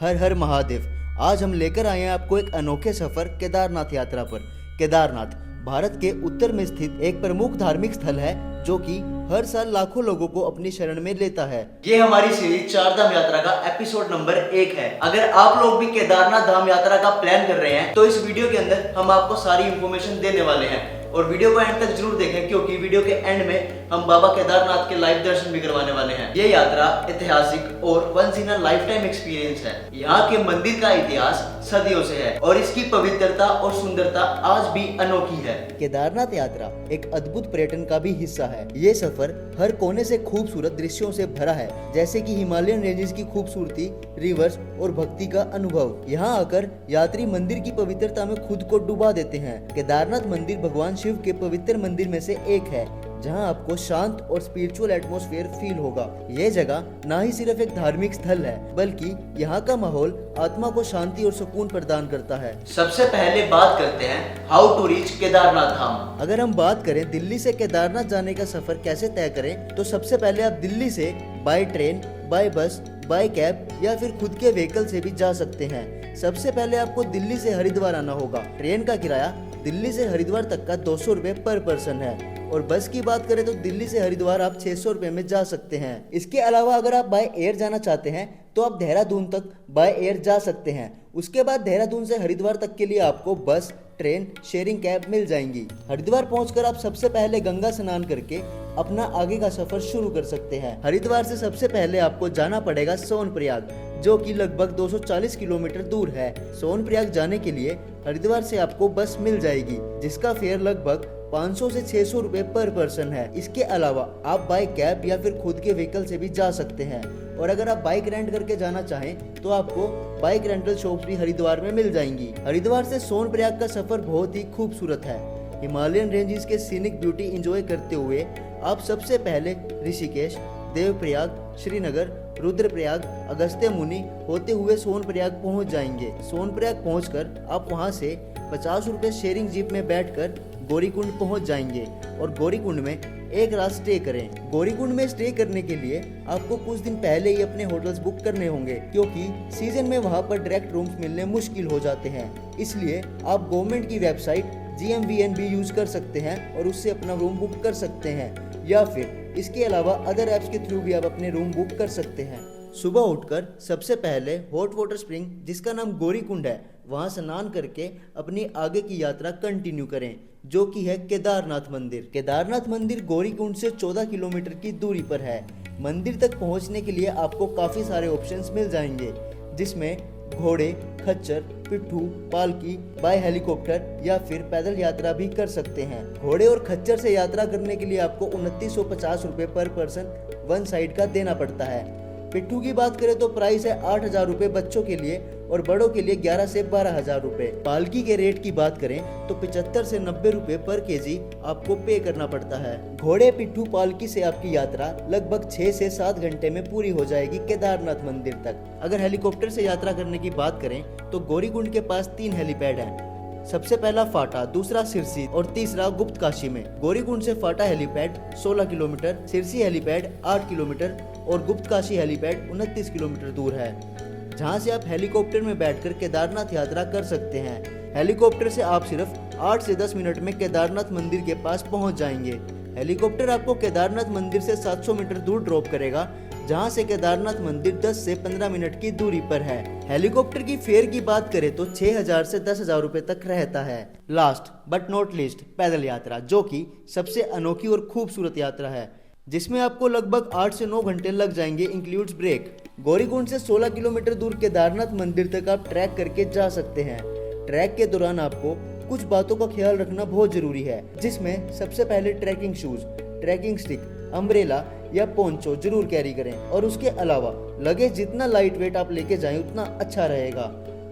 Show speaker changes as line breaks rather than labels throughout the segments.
हर हर महादेव। आज हम लेकर आए हैं आपको एक अनोखे सफर केदारनाथ यात्रा पर। केदारनाथ भारत के उत्तर में स्थित एक प्रमुख धार्मिक स्थल है जो कि हर साल लाखों लोगों को अपनी शरण में लेता है। ये हमारी सीरीज चार धाम यात्रा का एपिसोड नंबर 1 है। अगर आप लोग भी केदारनाथ धाम यात्रा का प्लान कर रहे हैं तो इस वीडियो के अंदर हम आपको सारी इंफॉर्मेशन देने वाले हैं और वीडियो को एंड तक जरूर देखें क्योंकि वीडियो के एंड में हम बाबा केदारनाथ के लाइव दर्शन भी करवाने वाले हैं। ये यात्रा ऐतिहासिक और once in a lifetime experience है। यहाँ के मंदिर का इतिहास सदियों से है और इसकी पवित्रता और सुंदरता आज भी अनोखी है। केदारनाथ यात्रा एक अद्भुत पर्यटन का भी हिस्सा है। ये सफर हर कोने से खूबसूरत दृश्यों से भरा है, जैसे कि हिमालयन रेंजेस की खूबसूरती, रिवर्स और भक्ति का अनुभव। यहाँ आकर यात्री मंदिर की पवित्रता में खुद को डुबा देते हैं। केदारनाथ मंदिर भगवान शिव के पवित्र मंदिर में से एक है जहां आपको शांत और स्पिरिचुअल एटमॉस्फेयर फील होगा। यह जगह न ही सिर्फ एक धार्मिक स्थल है बल्कि यहाँ का माहौल आत्मा को शांति और सुकून प्रदान करता है। सबसे पहले बात करते हैं हाउ टू रीच केदारनाथ धाम। अगर हम बात करें दिल्ली से केदारनाथ जाने का सफर कैसे तय करें तो सबसे पहले आप दिल्ली से बाय ट्रेन, बाय बस, बाय कैब या फिर खुद के व्हीकल से भी जा सकते हैं। सबसे पहले आपको दिल्ली से हरिद्वार आना होगा। ट्रेन का किराया दिल्ली से हरिद्वार तक का 200 रुपए पर पर्सन है और बस की बात करें तो दिल्ली से हरिद्वार आप 600 रुपए में जा सकते हैं। इसके अलावा अगर आप बाय एयर जाना चाहते हैं तो आप देहरादून तक बाय एयर जा सकते हैं। उसके बाद देहरादून से हरिद्वार तक के लिए आपको बस, ट्रेन, शेयरिंग कैब मिल जाएंगी। हरिद्वार पहुंचकर आप सबसे पहले गंगा स्नान करके अपना आगे का सफर शुरू कर सकते हैं। हरिद्वार से सबसे पहले आपको जाना पड़ेगा सोनप्रयाग, जो कि लगभग 240 किलोमीटर दूर है। सोनप्रयाग जाने के लिए हरिद्वार से आपको बस मिल जाएगी जिसका फेयर लगभग 500 से 600 रुपए पर पर्सन है। इसके अलावा आप बाय कैब या फिर खुद के व्हीकल से भी जा सकते हैं और अगर आप बाइक रेंट करके जाना चाहें तो आपको बाइक रेंटल शॉप्स भी हरिद्वार में मिल जाएंगी। हरिद्वार से सोनप्रयाग का सफर बहुत ही खूबसूरत है। हिमालयन रेंजेस के सीनिक ब्यूटी एंजॉय करते हुए आप सबसे पहले ऋषिकेश, देवप्रयाग, श्रीनगर, रुद्रप्रयाग, अगस्त्य मुनि होते हुए सोनप्रयाग पहुंच जाएंगे। सोनप्रयाग पहुंचकर आप वहां से 50 रुपए शेयरिंग जीप में बैठकर गौरीकुंड पहुंच जाएंगे और गौरीकुंड में एक रात स्टे करें। गौरीकुंड में स्टे करने के लिए आपको कुछ दिन पहले ही अपने होटल्स बुक करने होंगे क्योंकि सीजन में वहां पर डायरेक्ट रूम्स मिलने मुश्किल हो जाते हैं। इसलिए आप गवर्नमेंट की वेबसाइट GMVNB यूज कर सकते हैं और उससे अपना रूम बुक कर सकते हैं या फिर इसके अलावा अदर ऐप्स के थ्रू भी आप अपने रूम बुक कर सकते हैं। सुबह उठकर सबसे पहले हॉट वाटर स्प्रिंग जिसका नाम गौरीकुंड है वहां स्नान करके अपनी आगे की यात्रा कंटिन्यू करें जो कि है केदारनाथ मंदिर। केदारनाथ मंदिर गौरीकुंड से 14 किलोमीटर की दूरी पर है। मंदिर तक पहुंचने के लिए आपको काफी सारे ऑप्शंस मिल जाएंगे जिसमें घोड़े, खच्चर, पिट्ठू, पालकी, बाय हेलीकॉप्टर या फिर पैदल यात्रा भी कर सकते हैं। घोड़े और खच्चर से यात्रा करने के लिए आपको 2950 रुपए पर पर्सन वन साइड का देना पड़ता है। पिट्ठू की बात करें तो प्राइस है 8000 रुपए बच्चों के लिए और बड़ों के लिए 11 से 12,000 रुपए। पालकी के रेट की बात करें तो 75 से 90 रुपए पर केजी आपको पे करना पड़ता है। घोड़े, पिट्ठू, पालकी से आपकी यात्रा लगभग 6 से 7 घंटे में पूरी हो जाएगी केदारनाथ मंदिर तक। अगर हेलीकॉप्टर से यात्रा करने की बात करें तो गौरीकुंड के पास 3 हेलीपैड हैं। सबसे पहला फाटा, दूसरा सिरसी और तीसरा गुप्त काशी में। गौरीकुंड से Phata helipad 16 kilometre, Sirsi helipad 8 kilometre और गुप्त काशी हेलीपैड 29 किलोमीटर दूर है, जहां से आप हेलीकॉप्टर में बैठकर केदारनाथ यात्रा कर सकते हैं। हेलीकॉप्टर से आप सिर्फ 8 से 10 मिनट में केदारनाथ मंदिर के पास पहुंच जाएंगे। हेलीकॉप्टर आपको केदारनाथ मंदिर से 700 मीटर दूर ड्रॉप करेगा जहां से केदारनाथ मंदिर 10 से 15 मिनट की दूरी पर है। हेलीकॉप्टर की फेयर की बात करें तो 6000 से 10,000 रुपए तक रहता है। लास्ट बट नॉट लीस्ट पैदल यात्रा, जो कि सबसे अनोखी और खूबसूरत यात्रा है जिसमें आपको लगभग 8 से 9 घंटे लग जाएंगे इंक्लूड्स ब्रेक। गौरीकुंड से 16 किलोमीटर दूर केदारनाथ मंदिर तक आप ट्रैक करके जा सकते हैं। ट्रैक के दौरान आपको कुछ बातों का ख्याल रखना बहुत जरूरी है जिसमें सबसे पहले trekking shoes, trekking stick, umbrella या पोंचो जरूर कैरी करें और उसके अलावा लगेज जितना लाइट वेट आप लेके जाएं उतना अच्छा रहेगा।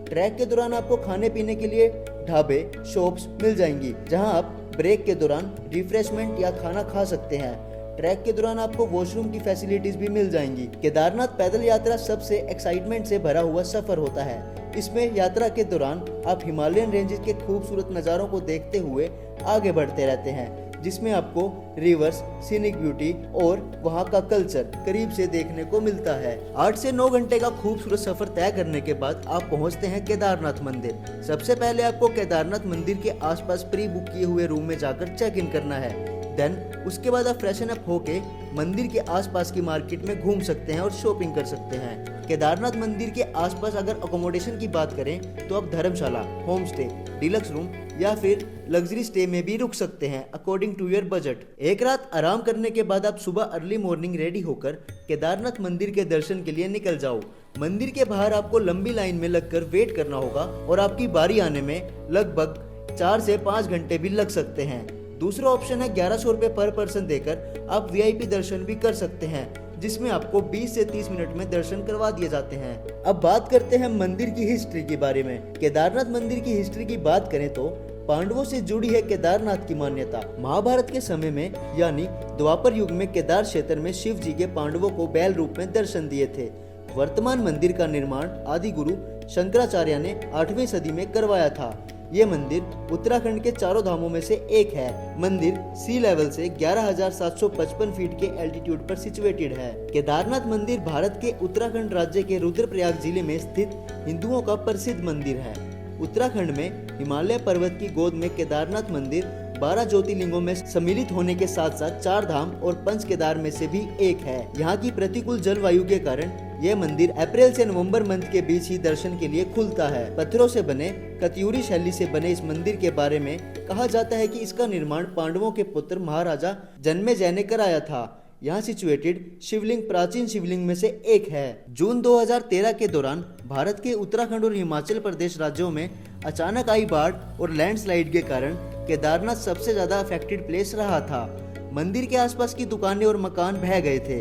ट्रैक के दौरान आपको खाने पीने के लिए ढाबे, शॉप्स मिल जाएंगी जहां आप ब्रेक के दौरान रिफ्रेशमेंट या खाना खा सकते हैं। ट्रैक के दौरान आपको वॉशरूम की फैसिलिटीज भी मिल जाएंगी। केदारनाथ पैदल यात्रा सबसे एक्साइटमेंट से भरा हुआ सफर होता है। इसमें यात्रा के दौरान आप हिमालयन रेंजेस के खूबसूरत नज़ारों को देखते हुए आगे बढ़ते रहते हैं जिसमें आपको रिवर्स, सीनिक ब्यूटी और वहाँ का कल्चर करीब से देखने को मिलता है। 8 से 9 घंटे का खूबसूरत सफर तय करने के बाद आप पहुँचते हैं केदारनाथ मंदिर। सबसे पहले आपको केदारनाथ मंदिर के आसपास प्री बुक किए हुए रूम में जाकर चेक इन करना है। देन उसके बाद आप फ्रेशन अप होके मंदिर के आसपास की मार्केट में घूम सकते हैं और शॉपिंग कर सकते हैं। केदारनाथ मंदिर के आसपास अगर अकोमोडेशन की बात करें तो आप धर्मशाला, होम स्टे, डिलक्स रूम या फिर लग्जरी स्टे में भी रुक सकते हैं अकॉर्डिंग टू योर बजट। एक रात आराम करने के बाद आप सुबह अर्ली मॉर्निंग रेडी होकर केदारनाथ मंदिर के दर्शन के लिए निकल जाओ। मंदिर के बाहर आपको लंबी लाइन में लगकर वेट करना होगा और आपकी बारी आने में लगभग 4 से 5 घंटे भी लग सकते हैं। दूसरा ऑप्शन है 1100 रुपये पर पर्सन देकर आप VIP दर्शन भी कर सकते हैं, जिसमें आपको 20 से 30 मिनट में दर्शन करवा दिए जाते हैं। अब बात करते हैं मंदिर की हिस्ट्री के बारे में। केदारनाथ मंदिर की हिस्ट्री की बात करें तो पांडवों से जुड़ी है केदारनाथ की मान्यता। महाभारत के समय में यानी द्वापर युग में केदार क्षेत्र में शिव जी के पांडवों को बैल रूप में दर्शन दिए थे। वर्तमान मंदिर का निर्माण आदि गुरु शंकराचार्य ने 8वीं सदी में करवाया था। ये मंदिर उत्तराखंड के चारों धामों में से एक है। मंदिर सी लेवल से 11,755 फीट के एल्टीट्यूड पर सिचुएटेड है। केदारनाथ मंदिर भारत के उत्तराखंड राज्य के रुद्रप्रयाग जिले में स्थित हिंदुओं का प्रसिद्ध मंदिर है। उत्तराखंड में हिमालय पर्वत की गोद में केदारनाथ मंदिर 12 ज्योतिर्लिंगों में सम्मिलित होने के साथ साथ 4 धाम और 5 केदार में से भी एक है। यहाँ की प्रतिकूल जलवायु के कारण यह मंदिर अप्रैल से नवंबर मंथ के बीच ही दर्शन के लिए खुलता है। पत्थरों से बने कत्यूरी शैली से बने इस मंदिर के बारे में कहा जाता है कि इसका निर्माण पांडवों के पुत्र महाराजा जन्मेजय ने कराया था। यहाँ सिचुएटेड शिवलिंग प्राचीन शिवलिंग में से एक है। जून 2013 के दौरान भारत के उत्तराखंड और हिमाचल प्रदेश राज्यों में अचानक आई बाढ़ और लैंडस्लाइड के कारण केदारनाथ सबसे ज्यादा अफेक्टेड प्लेस रहा था। मंदिर के आसपास की दुकानें और मकान बह गए थे।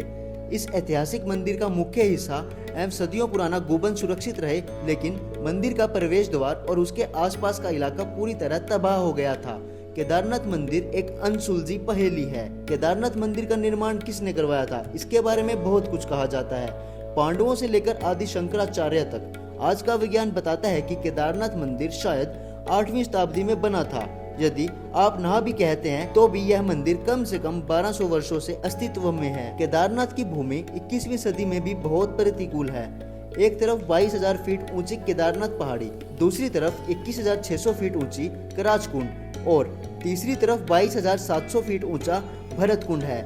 इस ऐतिहासिक मंदिर का मुख्य हिस्सा एवं सदियों पुराना गुंबद सुरक्षित रहे, लेकिन मंदिर का प्रवेश द्वार और उसके आसपास का इलाका पूरी तरह तबाह हो गया था। केदारनाथ मंदिर एक अनसुलझी पहेली है। केदारनाथ मंदिर का निर्माण किसने करवाया था, इसके बारे में बहुत कुछ कहा जाता है। पांडवों से लेकर आदि शंकराचार्य तक आज का विज्ञान बताता है कि केदारनाथ मंदिर शायद 8वीं शताब्दी में बना था। यदि आप ना भी कहते हैं तो भी यह मंदिर कम से कम 1200 वर्षों से अस्तित्व में है। केदारनाथ की भूमि 21वीं सदी में भी बहुत प्रतिकूल है। एक तरफ 22,000 फीट ऊंची केदारनाथ पहाड़ी, दूसरी तरफ 21,600 फीट ऊंची कराचकुंड और तीसरी तरफ 22,700 फीट ऊंचा भरतकुंड है।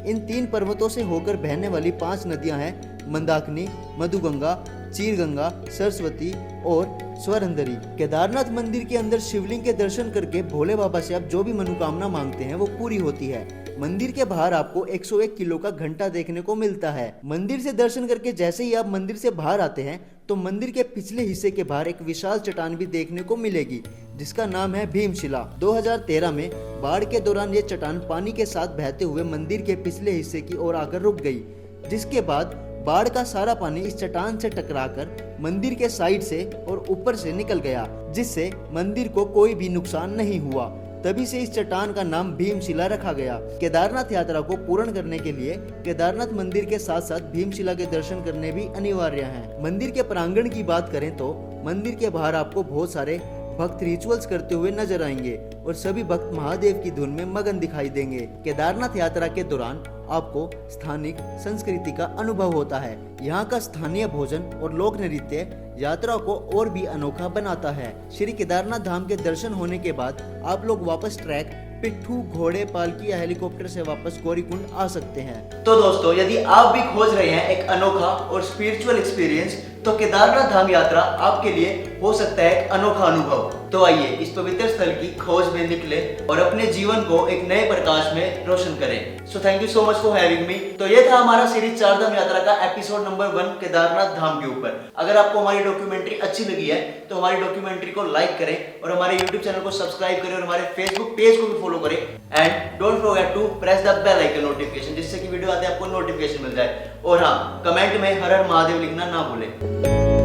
इन 3 पर्वतों से होकर बहने वाली 5 नदियां हैं मंदाकिनी, मधुगंगा, चीरगंगा, सरस्वती और स्वरंदरी। केदारनाथ मंदिर के अंदर शिवलिंग के दर्शन करके भोले बाबा से आप जो भी मनोकामना मांगते हैं वो पूरी होती है। मंदिर के बाहर आपको 101 किलो का घंटा देखने को मिलता है। मंदिर से दर्शन करके जैसे ही आप मंदिर से बाहर आते हैं तो मंदिर के पिछले हिस्से के बाहर एक विशाल चट्टान भी देखने को मिलेगी, जिसका नाम है भीमशिला। 2013 में बाढ़ के दौरान ये चट्टान पानी के साथ बहते हुए मंदिर के पिछले हिस्से की ओर आकर रुक गई, जिसके बाद बाढ़ का सारा पानी इस चट्टान से टकराकर मंदिर के साइड से और ऊपर से निकल गया, जिससे मंदिर को कोई भी नुकसान नहीं हुआ। तभी से इस चट्टान का नाम भीमशिला रखा गया। केदारनाथ यात्रा को पूर्ण करने के लिए केदारनाथ मंदिर के साथ साथ भीमशिला के दर्शन करने भी अनिवार्य हैं। मंदिर के प्रांगण की बात करें तो मंदिर के बाहर आपको बहुत सारे भक्त रिचुअल्स करते हुए नजर आएंगे और सभी भक्त महादेव की धुन में मगन दिखाई देंगे। केदारनाथ यात्रा के दौरान आपको स्थानिक संस्कृति का अनुभव होता है। यहाँ का स्थानीय भोजन और लोक नृत्य यात्रा को और भी अनोखा बनाता है। श्री केदारनाथ धाम के दर्शन होने के बाद आप लोग वापस ट्रैक पिट्ठू, घोड़े, पालकी या हेलीकॉप्टर से वापस गौरीकुंड आ सकते हैं। तो दोस्तों, यदि आप भी खोज रहे हैं एक अनोखा और स्पिरिचुअल एक्सपीरियंस, तो केदारनाथ धाम यात्रा आपके लिए हो सकता है एक अनोखा अनुभव। तो आइए इस पवित्र स्थल की खोज में निकले और अपने जीवन को एक नए प्रकाश में रोशन करें। So thank you so much for having me. तो ये था हमारा सीरीज 4 धाम यात्रा का एपिसोड नंबर 1 केदारनाथ धाम के ऊपर। अगर आपको हमारी डॉक्यूमेंट्री अच्छी लगी है तो हमारी डॉक्यूमेंट्री को लाइक करें और हमारे यूट्यूब चैनल को सब्सक्राइब करें और हमारे फेसबुक पेज को भी फॉलो करें। And don't forget to press the bell icon notification, जिससे कि वीडियो आते आपको नोटिफिकेशन मिल जाए। और हाँ, कमेंट में हर हर महादेव लिखना ना भूलें।